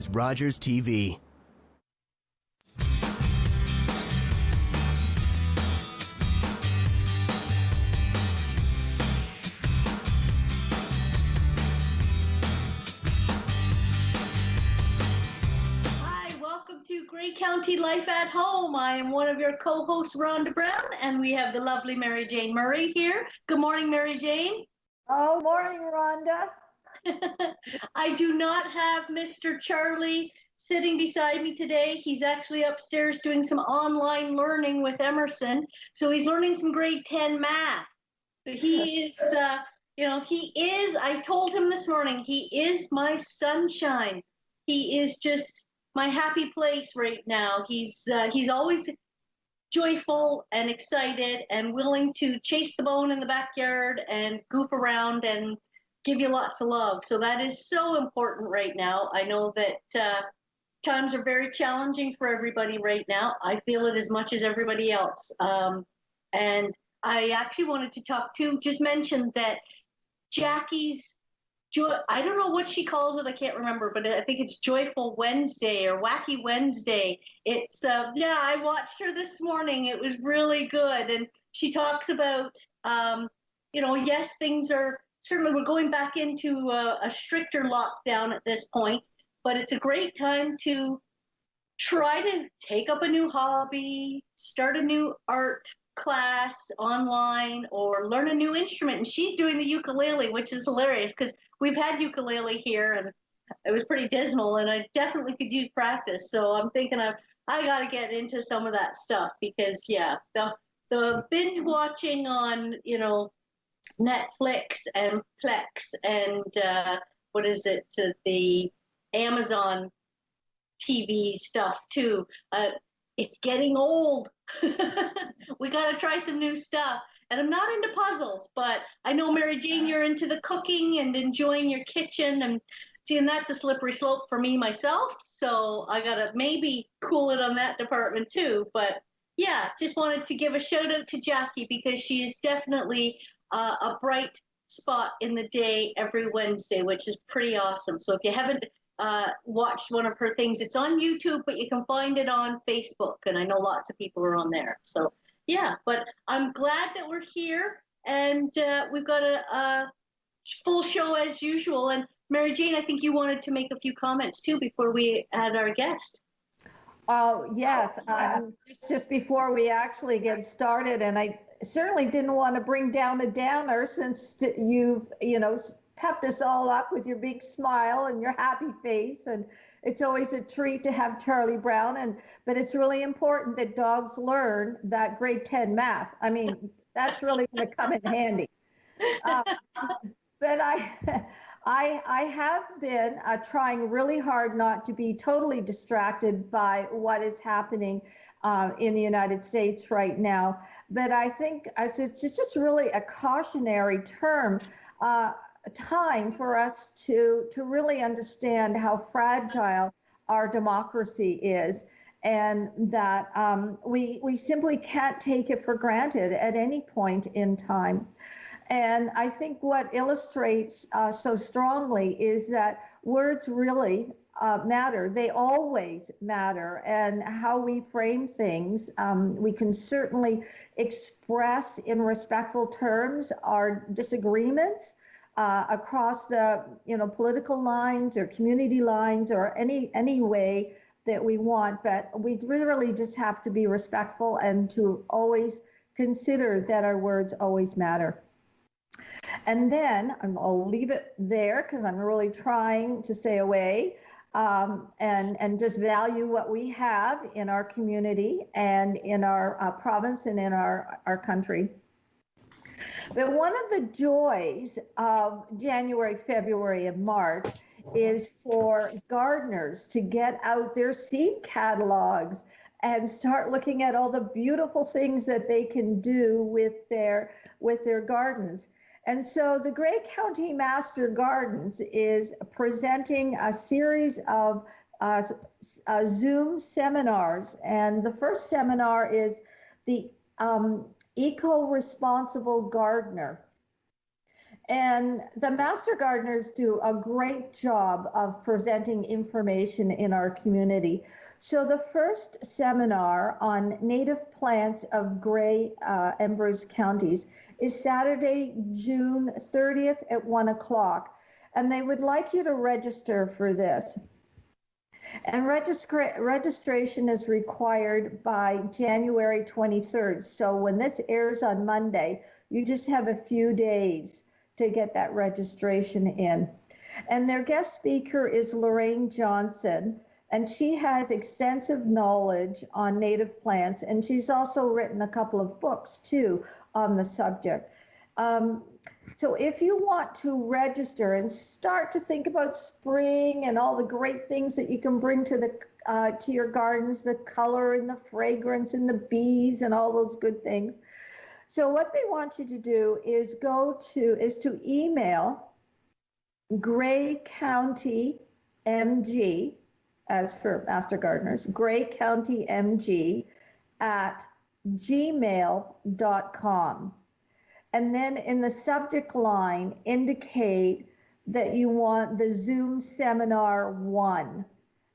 is Rogers TV. Grey County Life at Home. I am one of your co-hosts, Rhonda Brown, and we have the lovely Mary Jane Murray here. Good morning, Mary Jane. Oh, morning, Rhonda. I do not have Mr. Charlie sitting beside me today. He's actually upstairs doing some online learning with Emerson. So he's learning some grade 10 math. So he is, I told him this morning, he is my sunshine. He is just my happy place right now. He's always joyful and excited and willing to chase the bone in the backyard and goof around and give you lots of love. So that is so important right now. I know that times are very challenging for everybody right now. I feel it as much as everybody else. And I actually wanted to just mention that Jackie's I don't know what she calls it. I can't remember, but I think it's Joyful Wednesday or Wacky Wednesday. It's, I watched her this morning. It was really good. And she talks about, yes, things are certainly, we're going back into a stricter lockdown at this point, but it's a great time to try to take up a new hobby, start a new art class online, or learn a new instrument. And she's doing the ukulele, which is hilarious because we've had ukulele here and it was pretty dismal and I definitely could use practice. So I'm thinking I got to get into some of that stuff because the binge watching on, Netflix and Plex and the Amazon TV stuff too. It's getting old. We got to try some new stuff. And I'm not into puzzles, but I know, Mary Jane, you're into the cooking and enjoying your kitchen. And that's a slippery slope for me myself. So I got to maybe cool it on that department too. But yeah, just wanted to give a shout out to Jackie because she is definitely a bright spot in the day every Wednesday, which is pretty awesome. So if you haven't watched one of her things, it's on YouTube, but you can find it on Facebook, and I know lots of people are on there. So yeah, but I'm glad that we're here, and we've got a full show as usual. And Mary Jane, I think you wanted to make a few comments too before we had our guest. Oh yes, just before we actually get started, and I certainly didn't want to bring down a downer since you've pepped us all up with your big smile and your happy face, and it's always a treat to have Charlie Brown. But it's really important that dogs learn that grade 10 math. I mean, that's really going to come in handy. But I have been trying really hard not to be totally distracted by what is happening in the United States right now. But I think it's just really a cautionary time for us to really understand how fragile our democracy is, and that we simply can't take it for granted at any point in time. And I think what illustrates so strongly is that words really matter. They always matter. And how we frame things, we can certainly express in respectful terms our disagreements across the political lines or community lines or any way that we want, but we really just have to be respectful and to always consider that our words always matter. And then I'll leave it there because I'm really trying to stay away and just value what we have in our community and in our province and in our country. But one of the joys of January, February, and March is for gardeners to get out their seed catalogs and start looking at all the beautiful things that they can do with their gardens. And so the Grey County Master Gardens is presenting a series of Zoom seminars. And the first seminar is the Ecoresponsible Gardener. And the Master Gardeners do a great job of presenting information in our community. So the first seminar on native plants of Grey and Bruce counties is Saturday, June 30th at 1 o'clock. And they would like you to register for this. And registration is required by January 23rd. So when this airs on Monday, you just have a few days to get that registration in. And their guest speaker is Lorraine Johnson, and she has extensive knowledge on native plants, and she's also written a couple of books too on the subject. So if you want to register and start to think about spring and all the great things that you can bring to your gardens, the color and the fragrance and the bees and all those good things. So what they want you to do is to email Grey County MG, as for Master Gardeners, Grey County MG at gmail.com. And then in the subject line, indicate that you want the Zoom Seminar 1.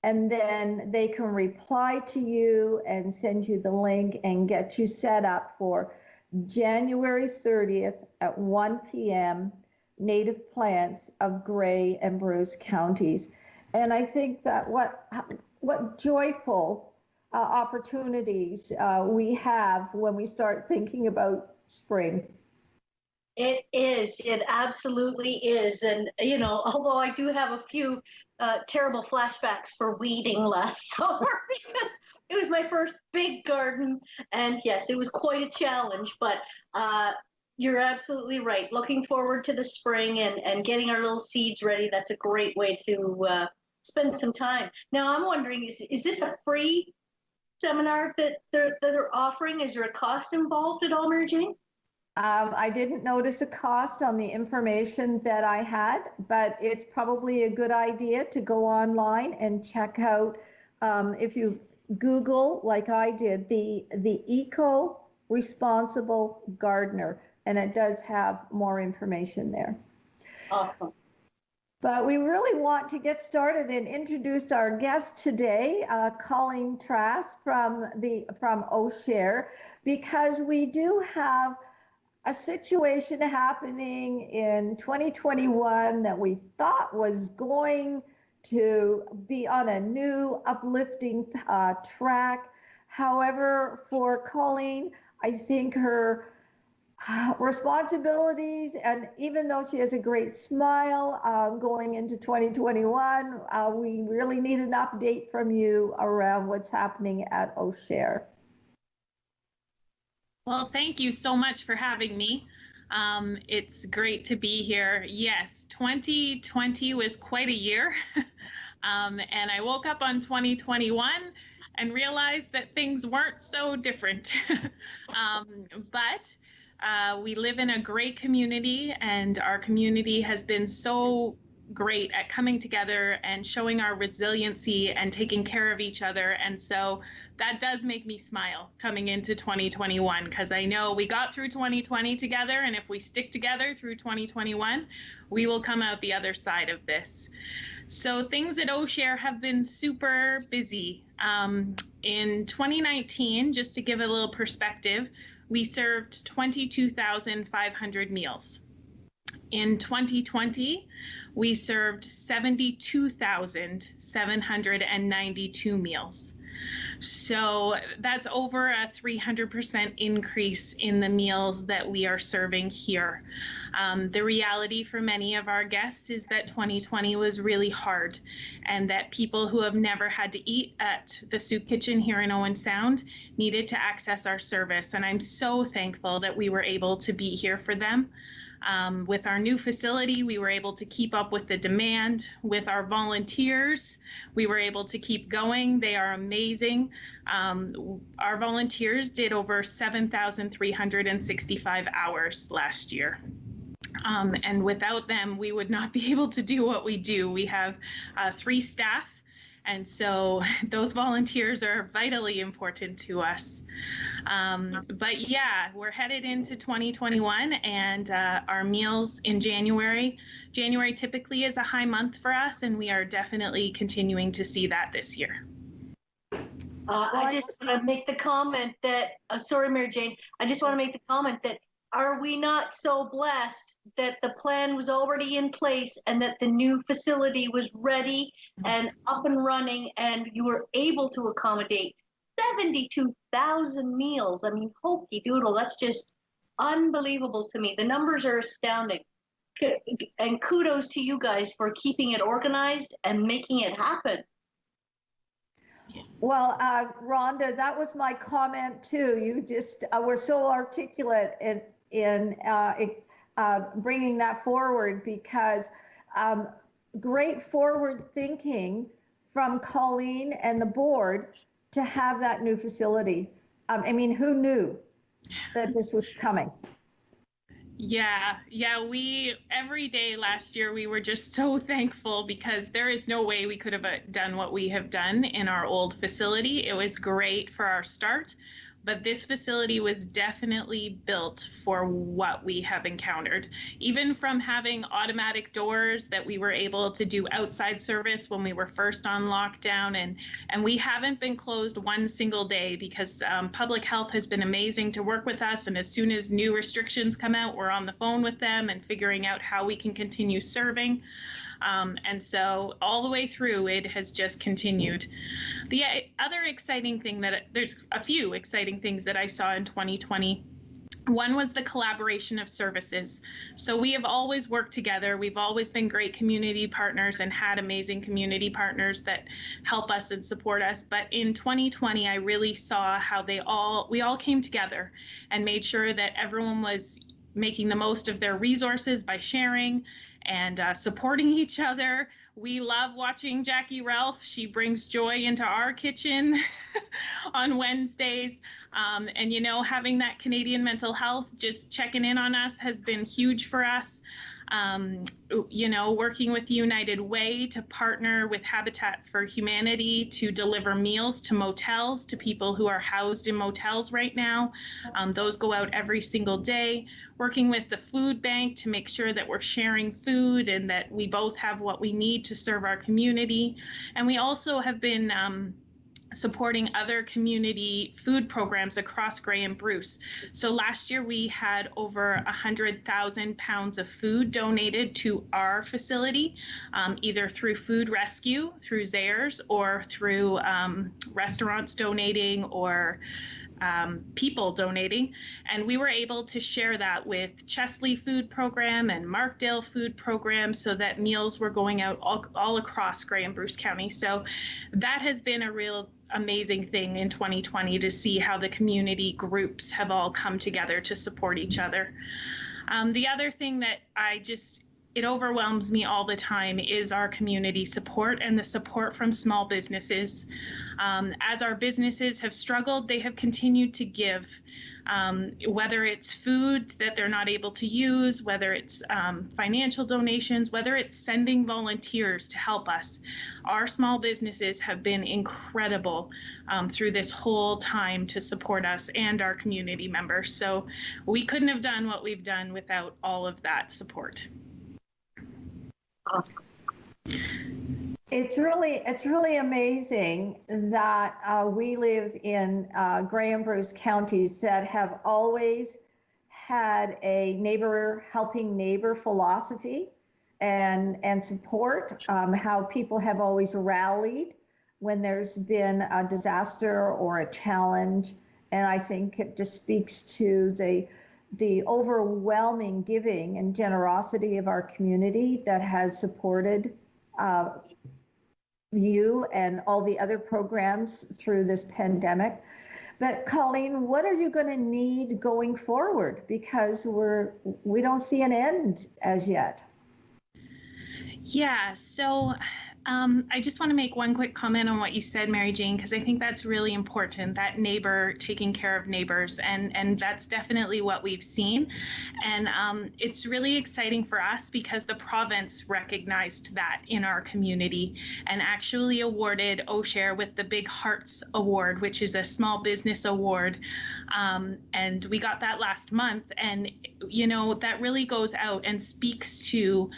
And then they can reply to you and send you the link and get you set up for January 30th at 1 p.m., native plants of Grey and Bruce counties. And I think that what joyful opportunities we have when we start thinking about spring. It is. It absolutely is. And, you know, although I do have a few terrible flashbacks for weeding last summer because it was my first big garden. And yes, it was quite a challenge, but you're absolutely right. Looking forward to the spring and getting our little seeds ready. That's a great way to spend some time. Now, I'm wondering, is this a free seminar that they're offering? Is there a cost involved at all, Mary Jane? I didn't notice a cost on the information that I had, but it's probably a good idea to go online and check out, if you Google, like I did, the Ecoresponsible Gardener, and it does have more information there. Awesome. But we really want to get started and introduce our guest today, Colleen Trask from OSHaRE, because we do have a situation happening in 2021 that we thought was going to be on a new uplifting track. However, for Colleen, I think her responsibilities, and even though she has a great smile going into 2021, we really need an update from you around what's happening at OSHaRE. Well, thank you so much for having me. It's great to be here. Yes, 2020 was quite a year. And I woke up on 2021 and realized that things weren't so different. But we live in a great community, and our community has been so great at coming together and showing our resiliency and taking care of each other. And so that does make me smile coming into 2021, because I know we got through 2020 together, and if we stick together through 2021, we will come out the other side of this. So things at OSHaRE have been super busy. In 2019, just to give a little perspective, we served 22,500 meals. In 2020, we served 72,792 meals. So that's over a 300% increase in the meals that we are serving here. The reality for many of our guests is that 2020 was really hard, and that people who have never had to eat at the soup kitchen here in Owen Sound needed to access our service. And I'm so thankful that we were able to be here for them. With our new facility, we were able to keep up with the demand. With our volunteers, we were able to keep going. They are amazing. Our volunteers did over 7,365 hours last year. And without them, we would not be able to do what we do. We have 3 staff, And so those volunteers are vitally important to us. But yeah, we're headed into 2021 and our meals in January. January typically is a high month for us, and we are definitely continuing to see that this year. I just want to make the comment that, sorry, Mary Jane, I just want to make the comment that are we not so blessed that the plan was already in place and that the new facility was ready and up and running and you were able to accommodate 72,000 meals? I mean, hokey doodle, that's just unbelievable to me. The numbers are astounding. And kudos to you guys for keeping it organized and making it happen. Well, Rhonda, that was my comment too. You just were so articulate in bringing that forward, because great forward thinking from Colleen and the board to have that new facility. I mean, who knew that this was coming? Yeah, we every day last year we were just so thankful, because there is no way we could have done what we have done in our old facility. It was great for our start, but this facility was definitely built for what we have encountered. Even from having automatic doors that we were able to do outside service when we were first on lockdown, and we haven't been closed one single day, because public health has been amazing to work with us. And as soon as new restrictions come out, we're on the phone with them and figuring out how we can continue serving. And so all the way through, it has just continued. The other exciting thing there's a few exciting things that I saw in 2020. One was the collaboration of services. So we have always worked together. We've always been great community partners and had amazing community partners that help us and support us. But in 2020, I really saw how we all came together and made sure that everyone was making the most of their resources by sharing and supporting each other. We love watching Jackie Ralph. She brings joy into our kitchen on Wednesdays. And, having that Canadian Mental Health just checking in on us has been huge for us. Working with United Way to partner with Habitat for Humanity to deliver meals to motels, to people who are housed in motels right now. Those go out every single day. Working with the food bank to make sure that we're sharing food and that we both have what we need to serve our community. And we also have been supporting other community food programs across Grey and Bruce. So last year we had over 100,000 pounds of food donated to our facility, either through food rescue, through Zayres, or through restaurants donating, or people donating. And we were able to share that with Chesley Food Program and Markdale Food Program, so that meals were going out all across Grey and Bruce County. So that has been a real amazing thing in 2020 to see how the community groups have all come together to support each other. The other thing that it overwhelms me all the time is our community support and the support from small businesses. As our businesses have struggled, they have continued to give, whether it's food that they're not able to use, whether it's financial donations, whether it's sending volunteers to help us. Our small businesses have been incredible through this whole time to support us and our community members. So we couldn't have done what we've done without all of that support. It's really amazing that we live in Grey and Bruce counties that have always had a neighbor helping neighbor philosophy and support, how people have always rallied when there's been a disaster or a challenge. And I think it just speaks to the overwhelming giving and generosity of our community that has supported you and all the other programs through this pandemic. But Colleen, what are you going to need going forward? Because we don't see an end as yet. Yeah, so I just want to make one quick comment on what you said, Mary Jane, because I think that's really important, that neighbor taking care of neighbors, and that's definitely what we've seen. And it's really exciting for us because the province recognized that in our community and actually awarded OSHaRE with the Big Hearts Award, which is a small business award. And we got that last month. And, you know, that really goes out and speaks to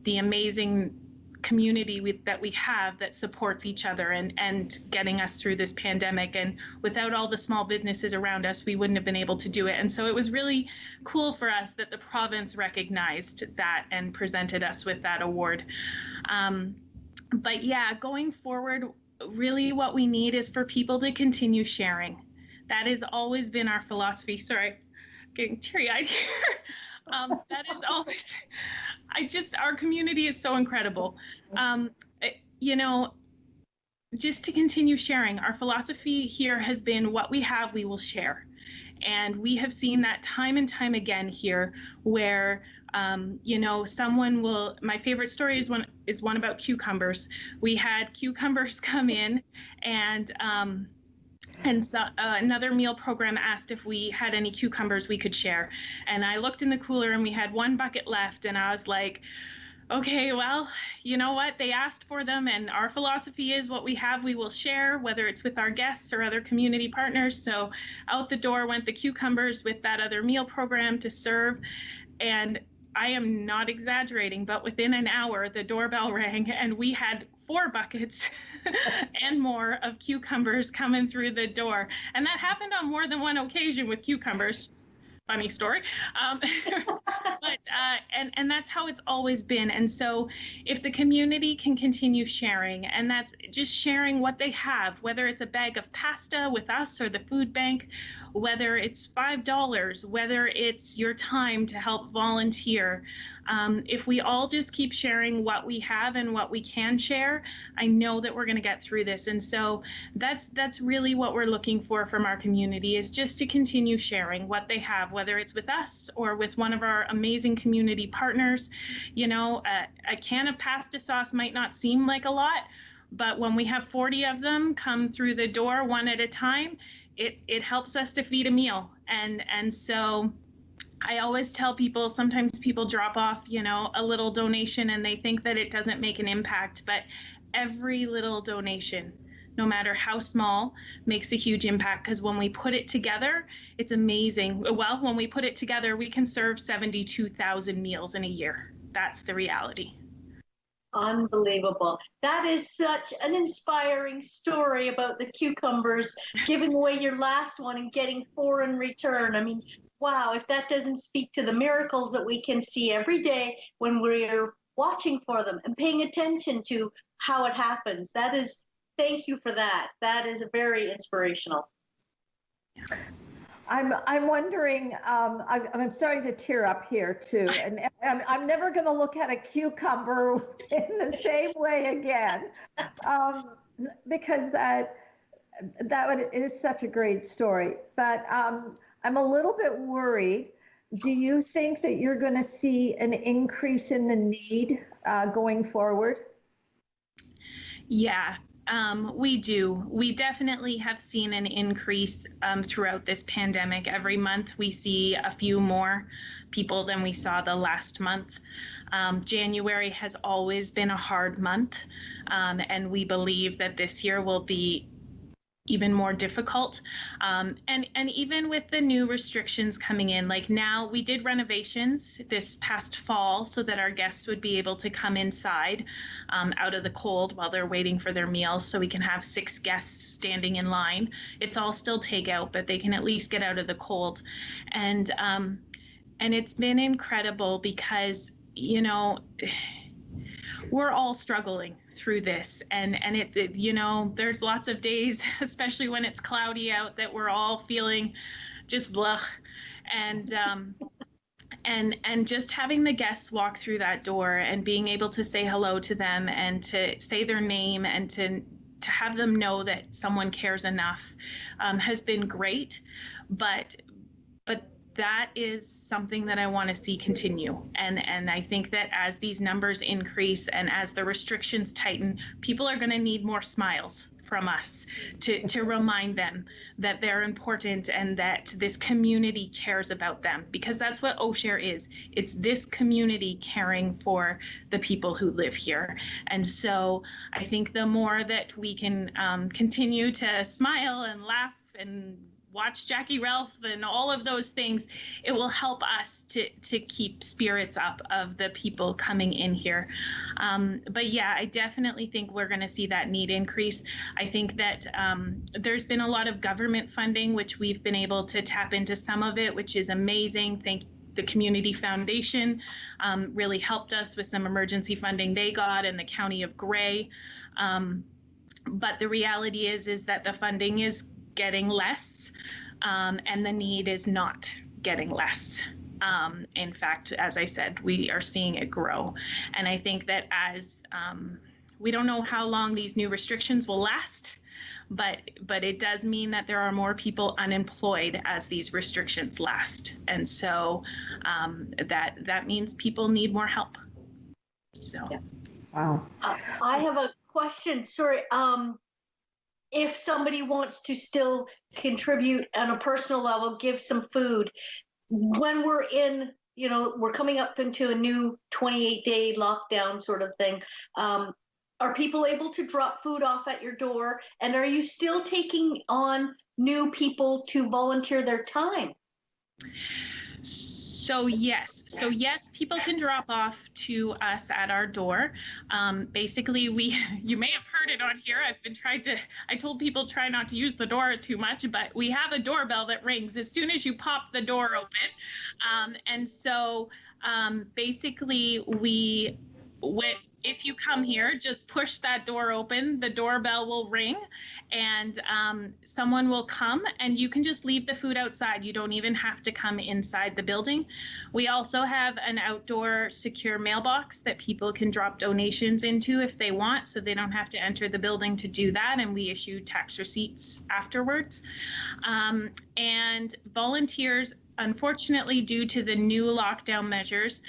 the amazing community that we have that supports each other and getting us through this pandemic. And without all the small businesses around us, we wouldn't have been able to do it. And so it was really cool for us that the province recognized that and presented us with that award. But yeah, going forward, really what we need is for people to continue sharing. That has always been our philosophy. Sorry, getting teary-eyed here. That is always, our community is so incredible. You know, just to continue sharing, our philosophy here has been what we have, we will share. And we have seen that time and time again here where, you know, someone will, my favorite story is one about cucumbers. We had cucumbers come in and so another meal program asked if we had any cucumbers we could share. And I looked in the cooler and we had one bucket left. And I was like, okay, well, you know what? They asked for them. And our philosophy is what we have, we will share, whether it's with our guests or other community partners. So out the door went the cucumbers with that other meal program to serve. And I am not exaggerating, but within an hour, the doorbell rang and we had 4 buckets and more of cucumbers coming through the door. And that happened on more than one occasion with cucumbers. Funny story. And that's how it's always been. And so if the community can continue sharing, and that's just sharing what they have, whether it's a bag of pasta with us or the food bank, whether it's $5, whether it's your time to help volunteer, if we all just keep sharing what we have and what we can share, I know that we're going to get through this. And so that's really what we're looking for from our community, is just to continue sharing what they have, whether it's with us or with one of our amazing community partners. You know, a can of pasta sauce might not seem like a lot, but when we have 40 of them come through the door one at a time, it helps us to feed a meal. And so I always tell people, sometimes people drop off, you know, a little donation and they think that it doesn't make an impact, but every little donation, no matter how small, makes a huge impact, because when we put it together, it's amazing. Well, when we put it together, we can serve 72,000 meals in a year. That's the reality. Unbelievable. That is such an inspiring story about the cucumbers, giving away your last one and getting 4 in return. I mean, wow, if that doesn't speak to the miracles that we can see every day when we're watching for them and paying attention to how it happens. That is, thank you for that. That is very inspirational. I'm wondering, I'm starting to tear up here too, and I'm never going to look at a cucumber in the same way again, because that is such a great story. But I'm a little bit worried. Do you think that you're going to see an increase in the need going forward? Yeah. We do. We definitely have seen an increase throughout this pandemic. Every month we see a few more people than we saw the last month. January has always been a hard month, and we believe that this year will be even more difficult. And even with the new restrictions coming in, like now we did renovations this past fall so that our guests would be able to come inside out of the cold while they're waiting for their meals, so we can have 6 guests standing in line. It's all still takeout, but they can at least get out of the cold. And it's been incredible because, you know, we're all struggling through this, and it you know, there's lots of days, especially when it's cloudy out, that we're all feeling just blah, and just having the guests walk through that door and being able to say hello to them and to say their name and to have them know that someone cares enough has been great, but that is something that I want to see continue. And I think that as these numbers increase and as the restrictions tighten, people are going to need more smiles from us to remind them that they're important and that this community cares about them, because that's what OSHaRE is. It's this community caring for the people who live here. And so I think the more that we can continue to smile and laugh and watch Jackie Ralph and all of those things, it will help us to keep spirits up of the people coming in here. But yeah, I definitely think we're going to see that need increase. I think that there's been a lot of government funding, which we've been able to tap into some of it, which is amazing. The Community Foundation really helped us with some emergency funding they got, and the County of Grey. But the reality is that the funding is getting less, and the need is not getting less. In fact, as I said, we are seeing it grow. And I think that as we don't know how long these new restrictions will last, but it does mean that there are more people unemployed as these restrictions last. And so that means people need more help. So. Yeah. Wow. I have a question. Sorry. If somebody wants to still contribute on a personal level, give some food, when we're in, we're coming up into a new 28-day lockdown sort of thing, are people able to drop food off at your door? And are you still taking on new people to volunteer their time? So yes, people can drop off to us at our door. Basically, you may have heard it on here. I told people try not to use the door too much, but we have a doorbell that rings as soon as you pop the door open. And so basically if you come here, just push that door open, the doorbell will ring, and someone will come, and you can just leave the food outside. You don't even have to come inside the building. We also have an outdoor secure mailbox that people can drop donations into if they want, so they don't have to enter the building to do that, and we issue tax receipts afterwards. And volunteers, unfortunately, due to the new lockdown measures,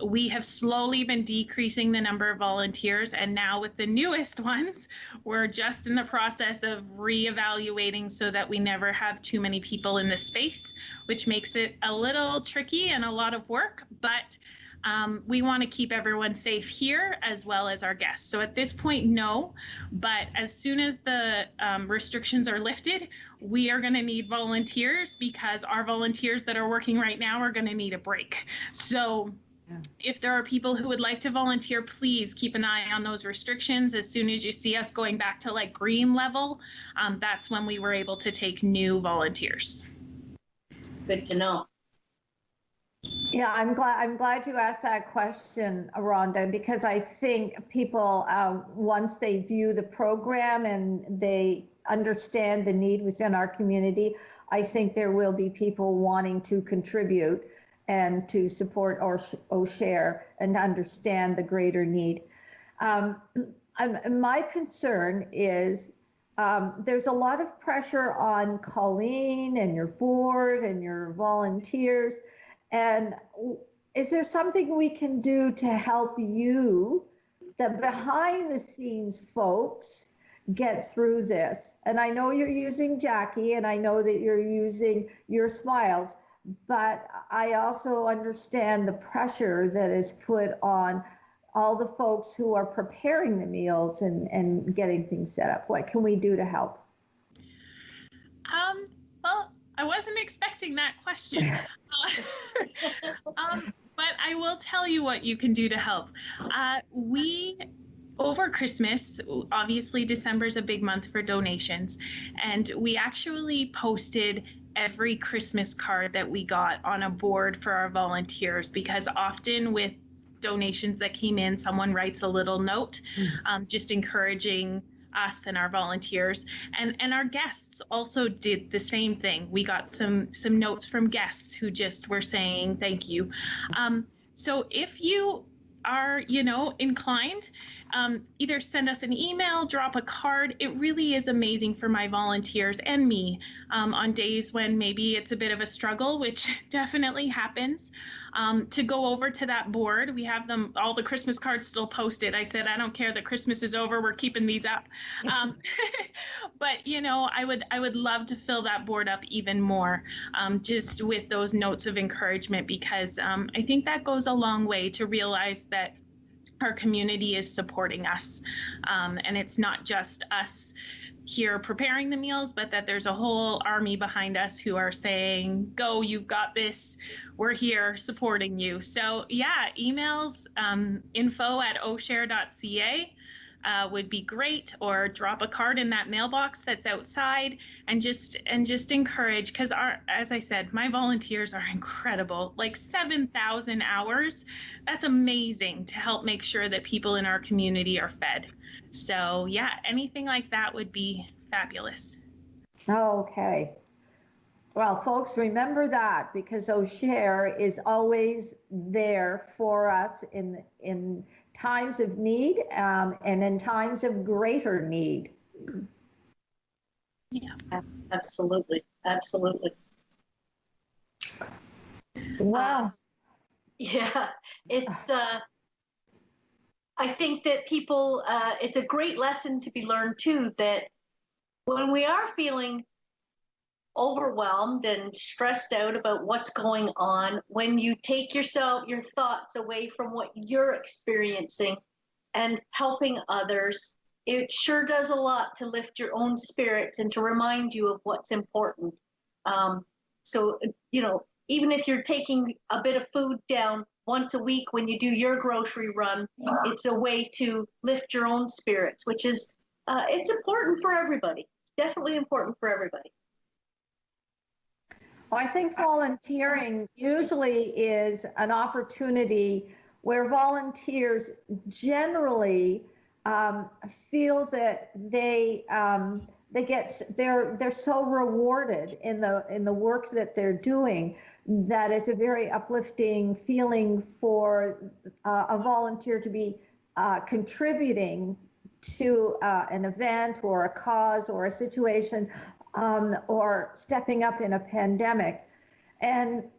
we have slowly been decreasing the number of volunteers. And now with the newest ones, we're just in the process of reevaluating so that we never have too many people in the space, which makes it a little tricky and a lot of work. But we want to keep everyone safe here as well as our guests. So at this point, no, but as soon as the restrictions are lifted, we are going to need volunteers, because our volunteers that are working right now are going to need a break. So if there are people who would like to volunteer, please keep an eye on those restrictions. As soon as you see us going back to like green level, that's when we were able to take new volunteers. Good to know. Yeah, I'm glad you asked that question, Rhonda, because I think people, once they view the program and they understand the need within our community, I think there will be people wanting to contribute and to support OSHaRE and understand the greater need. My concern is there's a lot of pressure on Colleen and your board and your volunteers. And is there something we can do to help you, the behind the scenes folks, get through this? And I know you're using Jackie, and I know that you're using your smiles, but I also understand the pressure that is put on all the folks who are preparing the meals and getting things set up. What can we do to help? Well, I wasn't expecting that question. But I will tell you what you can do to help. Over Christmas, obviously December is a big month for donations, and we actually posted every Christmas card that we got on a board for our volunteers, because often with donations that came in, someone writes a little note just encouraging us and our volunteers, and our guests also did the same thing. We got some notes from guests who just were saying thank you. So if you are inclined, either send us an email, drop a card. It really is amazing for my volunteers and me on days when maybe it's a bit of a struggle, which definitely happens, to go over to that board. We have them, all the Christmas cards still posted. I said, I don't care that Christmas is over, we're keeping these up. But, you know, I would love to fill that board up even more, just with those notes of encouragement, because I think that goes a long way to realize that our community is supporting us. And it's not just us here preparing the meals, but that there's a whole army behind us who are saying, go, you've got this, we're here supporting you. So yeah, emails, info@oshare.ca would be great, or drop a card in that mailbox that's outside, and just encourage, because as I said, my volunteers are incredible, like 7,000 hours. That's amazing to help make sure that people in our community are fed. So yeah, anything like that would be fabulous. Okay. Well, folks, remember that, because OSHaRE is always there for us in times of need, and in times of greater need. Yeah, Absolutely. Absolutely. Wow. Yeah, it's, I think that people, it's a great lesson to be learned too, that when we are feeling overwhelmed and stressed out about what's going on, when you take your thoughts away from what you're experiencing and helping others, it sure does a lot to lift your own spirits and to remind you of what's important. So, you know, even if you're taking a bit of food down once a week when you do your grocery run, it's a way to lift your own spirits, which is, it's important for everybody. It's definitely important for everybody. Well, I think volunteering usually is an opportunity where volunteers generally feel that they're so rewarded in the work that they're doing, that it's a very uplifting feeling for a volunteer to be contributing to an event or a cause or a situation, or stepping up in a pandemic. And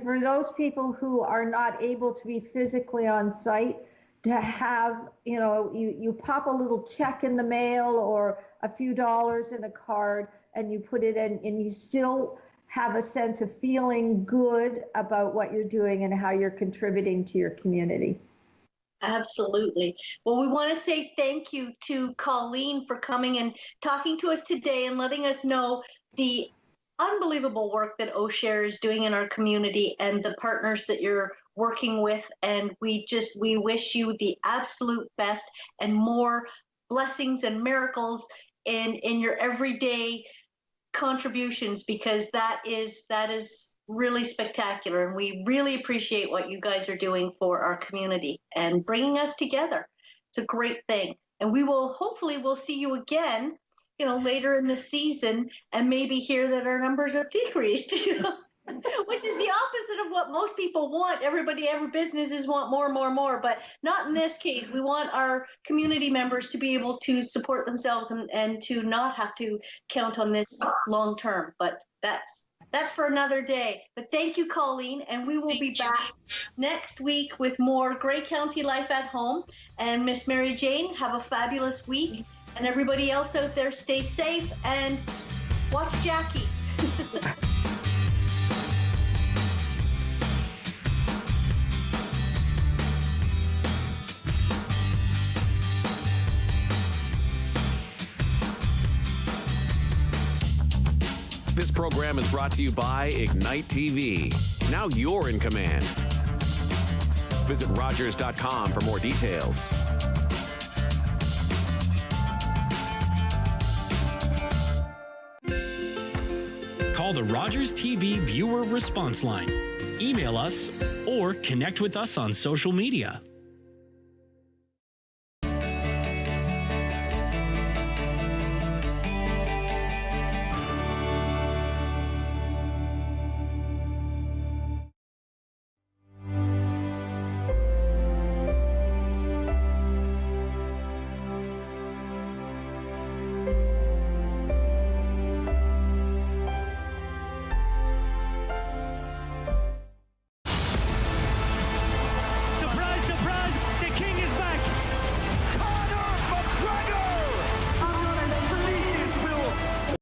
for those people who are not able to be physically on site, to have, you know, you pop a little check in the mail or a few dollars in a card, and you put it in, and you still have a sense of feeling good about what you're doing and how you're contributing to your community. Absolutely. Well, we want to say thank you to Colleen for coming and talking to us today and letting us know the unbelievable work that OSHaRE is doing in our community and the partners that you're working with. And we wish you the absolute best and more blessings and miracles in your everyday contributions, because that is really spectacular, and we really appreciate what you guys are doing for our community and bringing us together. It's a great thing, and hopefully we'll see you again, you know, later in the season, and maybe hear that our numbers have decreased, you know, which is the opposite of what most people want. Every businesses want more, but not in this case. We want our community members to be able to support themselves and to not have to count on this long term. But that's for another day. But thank you, Colleen, and we will be back next week with more Grey County Life at Home. And Miss Mary Jane, have a fabulous week. And everybody else out there, stay safe and watch Jackie. This program is brought to you by Ignite TV. Now you're in command. Visit Rogers.com for more details. Call the Rogers TV viewer response line. Email us or connect with us on social media.